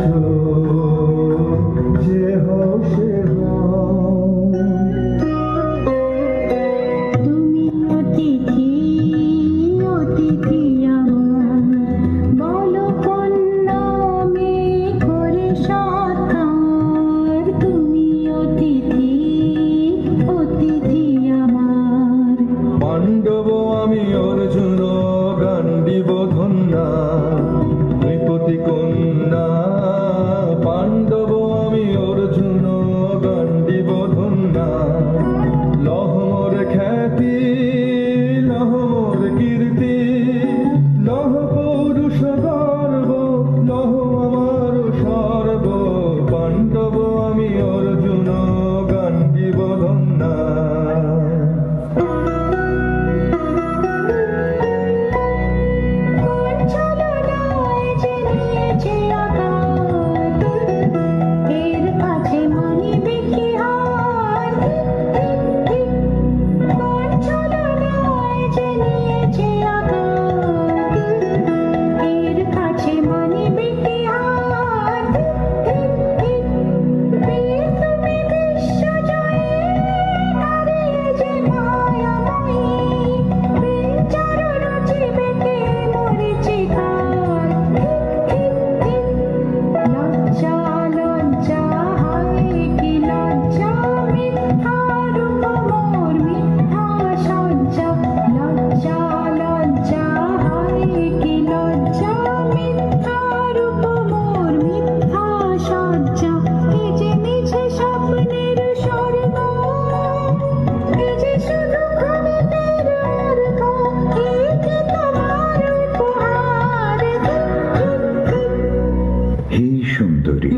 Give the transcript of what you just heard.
এসো, যে হও সে হও। তুমি অতিথি, অতিথি আমার, বলো কোন নামে করে সৎকার। তুমি অতিথি, অতিথি আমার। পাণ্ডব আমি অর্জুন, গান্ডীব ধন্যা, নৃপতি কন্যা। পাণ্ডব আমি অর্জুন, গান্ডীব ধন্যা। লহ মোর খ্যাতি, লহ মোর কীর্তি, লহ পৌরুষ গর্ব, লহ আমার সর্ব। পাণ্ডব আমি অর্জুন, গান্ডীব ধন্যা। ছলনায় জেনেছে আঘাত, এর কাছে মানিবে কি হার। ছলনায় জেনেছে আঘাত, এর কাছে মানিবে কি হার। তুমি বিশ্বজয়ে হারিয়ে যে মায়াময়ী, বিচার রচিবে কে মরীচিকার। লজ্জা লজ্জা হায় কি লজ্জা, মিথ্যা রূপ মোর মিথ্যা সজ্জা। লজ্জা লজ্জা হায় কি লজ্জা, মিথ্যা রূপ মোর মিথ্যা সজ্জা। এ যে মিছে স্বপ্নের স্বর্গ, এ যে শুধু ক্ষণিকের অর্ঘ, এ কি তোমার উপহার। হে সুন্দরী,